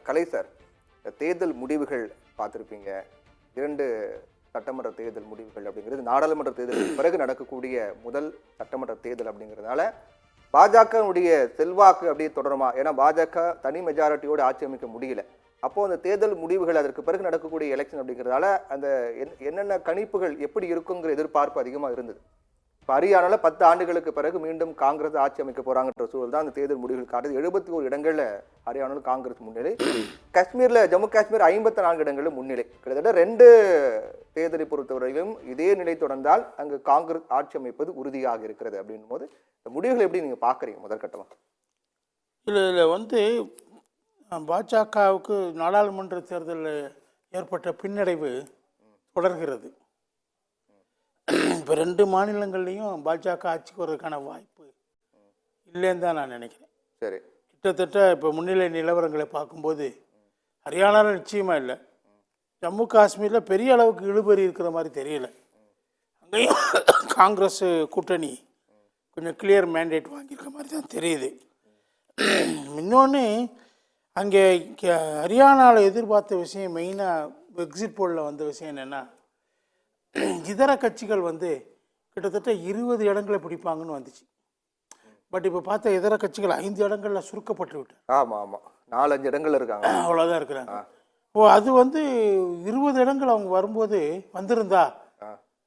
கலை sir, தேர்தல் முடிவுகள் பார்த்துருப்பீங்க. 2 சட்டமன்ற தேர்தல் முடிவுகள் அப்படிங்கிறது நாடாளுமன்ற தேர்தலுக்கு பிறகு நடக்கக்கூடிய முதல் சட்டமன்ற தேர்தல் அப்படிங்கிறதுனால பாஜகவுடைய செல்வாக்கு அப்படியே தொடருமா? ஏன்னா பாஜக தனி மெஜாரிட்டியோடு ஆட்சி அமைக்க முடியல. அப்போ அந்த தேர்தல் முடிவுகள் அதற்கு பிறகு நடக்கக்கூடிய எலெக்ஷன் அப்படிங்கிறதால அந்த என்னென்ன கணிப்புகள் எப்படி இருக்குங்கிற எதிர்பார்ப்பு அதிகமாக இருந்தது. இப்போ ஹரியானால 10 ஆண்டுகளுக்கு பிறகு மீண்டும் காங்கிரஸ் ஆட்சி அமைக்க போறாங்கன்ற சூழல் தான் அந்த தேர்தல் முடிவுகள் காட்டுது. 71 இடங்கள்ல ஹரியானாவில் காங்கிரஸ் முன்னிலை, காஷ்மீர்ல ஜம்மு காஷ்மீர் 54 இடங்களில் முன்னிலை. கிட்டத்தட்ட 2 தேர்தலை பொறுத்தவரையிலும் இதே நிலை தொடர்ந்தால் அங்கு காங்கிரஸ் ஆட்சி அமைப்பது உறுதியாக இருக்கிறது. அப்படின்னும் போது இந்த முடிவுகளை எப்படி நீங்க பாக்குறீங்க முதற்கட்டமா? இதில் பாஜகவுக்கு நாடாளுமன்ற தேர்தலில் ஏற்பட்ட பின்னடைவு தொடர்கிறது. இப்போ 2 மாநிலங்கள்லையும் பாஜக ஆட்சிக்கு வர்றதுக்கான வாய்ப்பு இல்லைன்னு தான் நான் நினைக்கிறேன். சரி, கிட்டத்தட்ட இப்போ முன்னிலை நிலவரங்களை பார்க்கும்போது ஹரியானாவில் நிச்சயமாக இல்லை, ஜம்மு காஷ்மீரில் பெரிய அளவுக்கு இழுபறி இருக்கிற மாதிரி தெரியல. அங்கேயும் காங்கிரஸ் கூட்டணி கொஞ்சம் கிளியர் மேண்டேட் வாங்கியிருக்க மாதிரி தான் தெரியுது. இன்னொன்று, அங்கே ஹரியானாவில் எதிர்பார்த்த விஷயம் மெயினாக எக்ஸிட் போலில் வந்த விஷயம் என்னென்னா, இதர கட்சிகள் கிட்டத்தட்ட 20 இடங்களை பிடிப்பாங்கன்னு வந்துச்சு. பட் இப்போ பார்த்தா இதர கட்சிகள் 5 இடங்களில் சுருக்கப்பட்டு விட்டு. ஆமாம் ஆமாம், 4-5 இடங்கள் இருக்காங்க, அவ்வளோதான் இருக்கிறாங்க. அது 20 இடங்கள் அவங்க வரும்போது வந்திருந்தா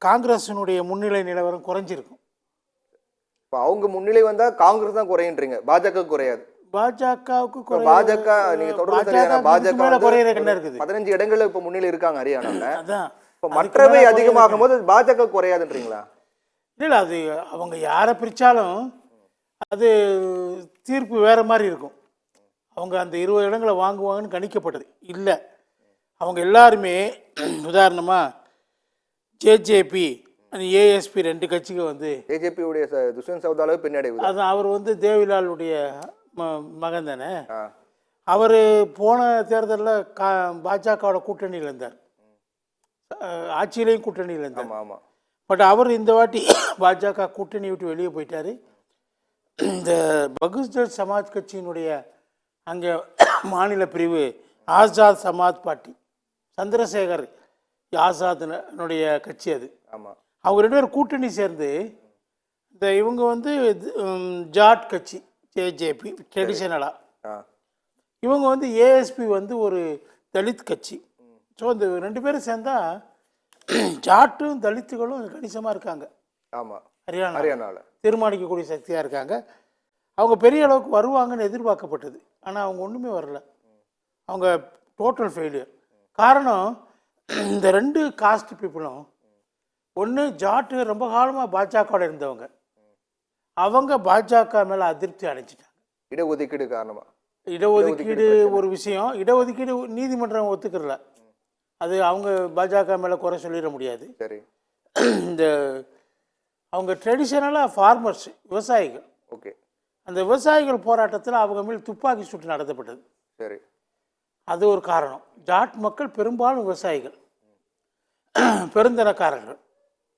காங்கிரஸினுடைய முன்னிலை நிலவரம் குறைஞ்சிருக்கும். இப்போ அவங்க முன்னிலை வந்தா காங்கிரஸ் தான் குறையுன்றீங்க, பாஜக குறையாது. பாஜகவுக்கு பாஜக நீங்க தொடர்ந்து பாஜக குறையிற கண்ணா இருக்குது. 15 இடங்கள்ல இப்ப முன்னிலை இருக்காங்க ஹரியானால. அதான் மற்றவை அதிகமாகும் போது பாஜக குறையாதுன்றீங்களா? இல்லை, அது அவங்க யாரை பிரிச்சாலும் அது தீர்ப்பு வேற மாதிரி இருக்கும். அவங்க அந்த 20 இடங்களை வாங்குவாங்கன்னு கணிக்கப்பட்டது இல்லை. அவங்க எல்லாருமே உதாரணமாக ஜேஜேபி ஏஎஸ்பி 2 கட்சிக்கு ஜேஜேபியுடைய துஷ்யந்த் சௌதால பின்னடைவு. அதான் அவர் தேவிலாலுடைய மகன் தானே. அவர் போன தேர்தலில் பாஜகவோட கூட்டணியில் இருந்தார், ஆட்சியிலையும் கூட்டணியில் இருந்தார். பட் அவர் இந்த வாட்டி பாஜக கூட்டணி விட்டு வெளியே போயிட்டார். இந்த பகுஜன் சமாஜ் கட்சியினுடைய அங்கே மாநில பிரிவு ஆசாத் சமாஜ் பார்ட்டி, சந்திரசேகர் ஆசாத்னுடைய கட்சி அது. அவங்க 2 பேரும் கூட்டணி சேர்ந்து இவங்க ஜாட் கட்சி ஜேஜேபி ட்ரெடிஷனலாக, இவங்க ஏஎஸ்பி ஒரு தலித் கட்சி. ஸோ இந்த 2 பேரும் சேர்ந்தா ஜாட்டும் தலித்துகளும் கணிசமாக இருக்காங்க. ஆமாம், ஹரியானாவில் தீர்மானிக்கக்கூடிய சக்தியாக இருக்காங்க. அவங்க பெரிய அளவுக்கு வருவாங்கன்னு எதிர்பார்க்கப்பட்டது, ஆனால் அவங்க ஒன்றுமே வரல. அவங்க டோட்டல் ஃபெயிலியர். காரணம், இந்த 2 காஸ்ட் பீப்புளும் ஒன்று ஜாட்டு ரொம்ப காலமாக பாஜகவோட இருந்தவங்க, அவங்க பாஜக மேலே அதிருப்தி அடைஞ்சிட்டாங்க. இடஒதுக்கீடு காரணமாக. இடஒதுக்கீடு ஒரு விஷயம், இடஒதுக்கீடு நீதிமன்றம் ஒத்துக்கிறல, அது அவங்க பாஜக மேலே குறை சொல்லிட முடியாது. சரி, இந்த அவங்க ட்ரெடிஷனலாக ஃபார்மர்ஸ், விவசாயிகள். ஓகே, அந்த விவசாயிகள் போராட்டத்தில் அவங்க மேல் துப்பாக்கி சூட்டு நடத்தப்பட்டது. சரி, அது ஒரு காரணம். ஜாட் மக்கள் பெரும்பாலும் விவசாயிகள், பெருந்தனக்காரர்கள்,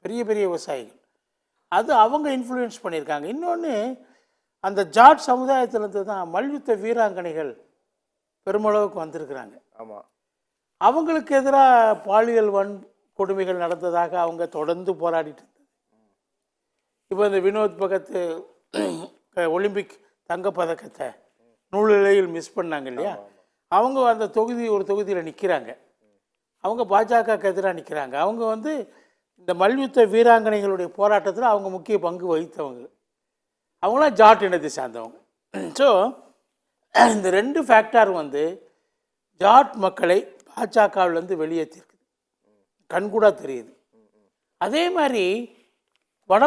பெரிய பெரிய விவசாயிகள். அது அவங்க இன்ஃப்ளூயன்ஸ் பண்ணியிருக்காங்க. இன்னொன்று, அந்த ஜாட் சமுதாயத்திலேருந்து தான் மல்யுத்த வீராங்கனைகள் பெருமளவுக்கு வந்திருக்கிறாங்க. ஆமாம், அவங்களுக்கு எதிராக பாலியல் கொடுமைகள் நடந்ததாக அவங்க தொடர்ந்து போராடிட்டு இருந்தது. இப்போ இந்த வினோத் பகத் ஒலிம்பிக் தங்கப்பதக்கத்தை நூலிலையில் மிஸ் பண்ணாங்க இல்லையா, அவங்க அந்த ஒரு தொகுதியில் நிற்கிறாங்க. அவங்க பாஜகவுக்கு எதிராக நிற்கிறாங்க. அவங்க இந்த மல்யுத்த வீராங்கனைகளுடைய போராட்டத்தில் அவங்க முக்கிய பங்கு வகித்தவங்க. அவங்களாம் ஜாட் இனத்தை சார்ந்தவங்க. ஸோ இந்த 2 ஃபேக்டர் ஜாட் மக்களை பாஜகவிலேருந்து வெளியேற்றிருக்குது, கண்கூடாக தெரியுது. அதே மாதிரி வட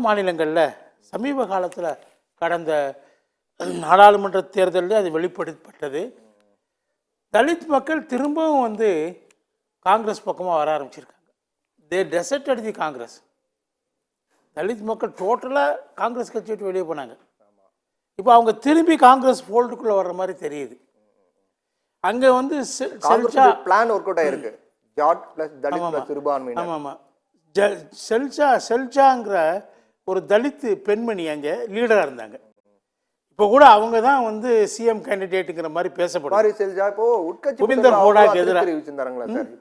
மாநிலங்களில் சமீப காலத்தில் கடந்த நாடாளுமன்ற தேர்தலில் அது வெளிப்படுத்தப்பட்டது. தலித் மக்கள் திரும்பவும் காங்கிரஸ் பக்கமாக வர ஆரம்பிச்சிருக்காங்க. தே டெசர்டட் தி காங்கிரஸ். தலித் மக்கள் டோட்டலாக காங்கிரஸ் கட்சி விட்டு வெளியே போனாங்க. இப்போ அவங்க திரும்பி காங்கிரஸ் ஃபோல்டுக்குள்ளே வர்ற மாதிரி தெரியுது. அங்கே செல்சா பிளான் ஒர்க் அவுட் ஆயிருக்கு. ஜாட் பிளஸ் தலித் பிளஸ் சிறுபான்மையினர். ஆமாம், செல்சாங்கிற ஒரு தலித் பெண்மணி அங்கே லீடராக இருந்தாங்க. இப்போ இப்போ கூட அவங்க தான் வந்து சிஎம் கேண்டிடேட்டுங்கிற மாதிரி பேசப்படும். குமாரி செல்ஜா இப்போ உட்கட்சி புபிந்தர் ஹூடாக்கு எதிரா. தெரிவிச்சிருந்தாங்களா சார்?